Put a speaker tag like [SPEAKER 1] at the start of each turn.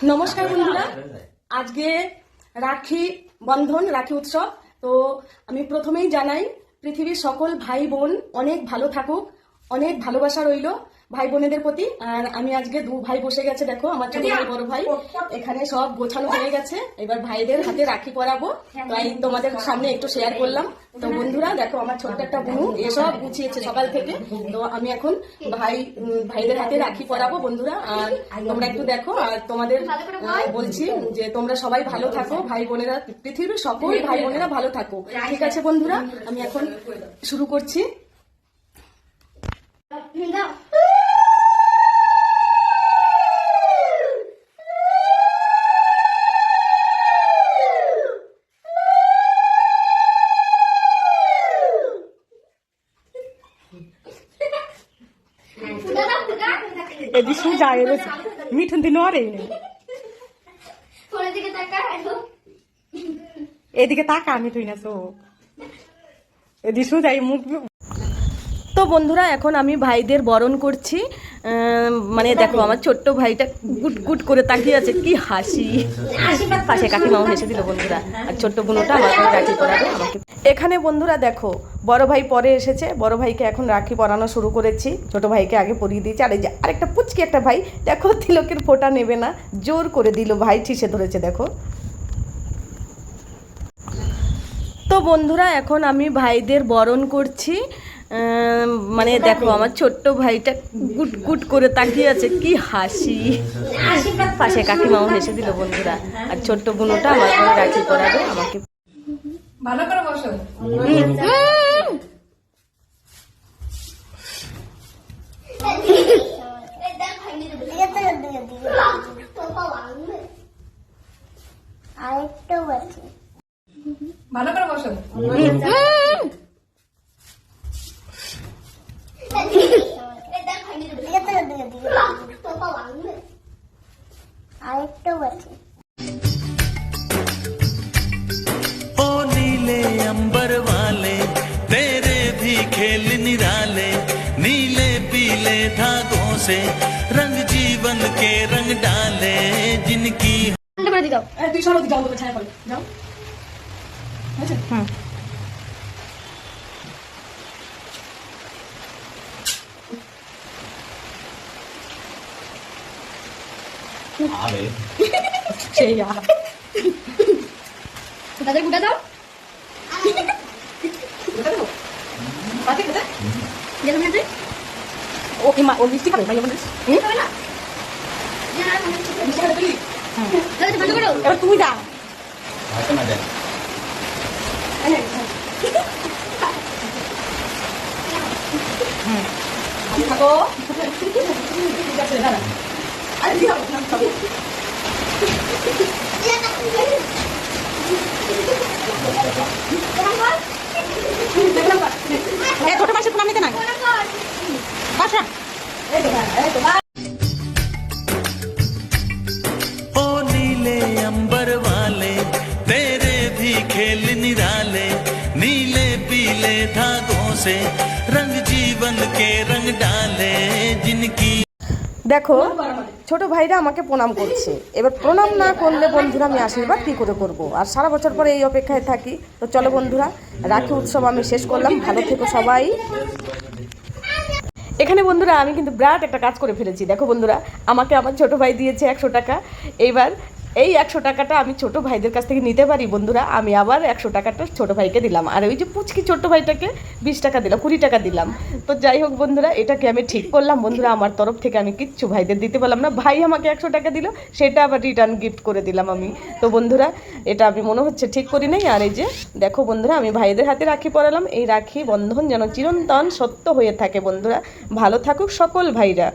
[SPEAKER 1] নমস্কার বন্ধুরা, আজকে রাখি বন্ধন, রাখি উৎসব। তো আমি প্রথমেই জানাই পৃথিবীর সকল ভাই বোন অনেক ভালো থাকুক, অনেক ভালোবাসা রইল ভাই বোনেদের প্রতি। আর আমি আজকে দু ভাই বসে গেছে, দেখো আমার ছোট ভাই বড় ভাই এখানে সব গোছানো হয়ে গেছে। এবার ভাইদের হাতে রাখি পরাবো, তাই তোমাদের সামনে একটু শেয়ার করলাম। তো বন্ধুরা দেখো, আমার ছোট্ট একটা বোন এসব গুছিয়েছে সকাল থেকে। তো আমি এখন ভাইদের হাতে রাখি পরাবো বন্ধুরা, আর তোমরা একটু দেখো। আর তোমাদের বলছি যে তোমরা সবাই ভালো থাকো, ভাই বোনেরা, পৃথিবীর সকল ভাই বোনেরা ভালো থাকো। ঠিক আছে বন্ধুরা, আমি এখন শুরু করছি। এদিকে যায় মিঠুন দিন এদিকে তাকা মিঠুই না তো এদিকে যাই মুখ। তো বন্ধুরা এখন আমি ভাইদের বরণ করছি। মানে দেখো আমার ছোট্ট ভাইটা গুট গুট করে তাকিয়ে আছে, কি হাসি। পাশে কাকিমাও হেসে দিল বন্ধুরা। আর ছোট্ট বোনটা আমার রাখি পরাবে আমাকে। এখানে বন্ধুরা দেখো, বড় ভাই পরে এসেছে, বড় ভাইকে এখন রাখি পরানো শুরু করেছি। ছোট ভাইকে আগে পরিয়ে দিয়েছি। আর এই যে আরেকটা পুচকি একটা ভাই দেখো, তিলকের ফোঁটা নেবে না, জোর করে দিল, ভাই ঠিসে ধরেছে দেখো। তো বন্ধুরা এখন আমি ভাইদের বরণ করছি। মানে দেখো আমার ছোট্ট ভাইটা গুট গুট করে তাকিয়ে আছে, কি হাসি। পাশে কাকিমাও হেসে দিল বন্ধুরা। আর ছোট্ট বোনটা আমার রাখি পরাবে আমাকে। ভালো করে বসো। ভালো করে বসো।
[SPEAKER 2] ओ नीले अंबर वाले तेरे भी खेल निराले, नीले पीले धागों से रंग जीवन के रंग डाले, जिनकी
[SPEAKER 1] দাদা গুটা দাও। ওকে মা, ও মিষ্টি খাবে ভাই বোনের। এবার তুমি যা। থাকো ঠিক আছে দাদা। আরে কি হবে ছোট মাসে প্রণাম নিতে না বাসা।
[SPEAKER 2] ओ नीले अंबर वाले तेरे भी खेल निराले, नीले पीले धागों से रंग जीवन के रंग डाले, जिनकी
[SPEAKER 1] দেখো ছোট ভাইরা আমাকে প্রণাম করছে। এবার প্রণাম না করলে বন্ধুরা আমি আশীর্বাদ কী করে করব? আর সারা বছর পরে এই অপেক্ষায় থাকি। তো চলো বন্ধুরা, রাখি উৎসব আমি শেষ করলাম। ভালো থেকো সবাই। এখানে বন্ধুরা আমি কিন্তু বিরাট একটা কাজ করে ফেলেছি। দেখো বন্ধুরা, আমাকে আমার ছোট ভাই দিয়েছে 100 টাকা। এইবার এই 100 টাকাটা আমি ছোট ভাইদের কাছ থেকে নিতে পারি বন্ধুরা। আমি আবার 100 টাকাটা ছোট ভাইকে দিলাম। আর ওই যে পুচকি ছোট্ট ভাইটাকে 20 টাকা দিলাম, 20 টাকা দিলাম। তো যাই হোক বন্ধুরা, এটাকে আমি ঠিক করলাম বন্ধুরা। আমার তরফ থেকে আমি কিচ্ছু ভাইদের দিতে পারলাম না। ভাই আমাকে 100 টাকা দিল, সেটা আবার রিটার্ন গিফট করে দিলাম আমি। তো বন্ধুরা এটা আমি মনে হচ্ছে ঠিক করি নাই। আর এই যে দেখো বন্ধুরা, আমি ভাইদের হাতে রাখি পরালাম। এই রাখি বন্ধন যেন চিরন্তন সত্য হয়ে থাকে বন্ধুরা। ভালো থাকুক সকল ভাইরা।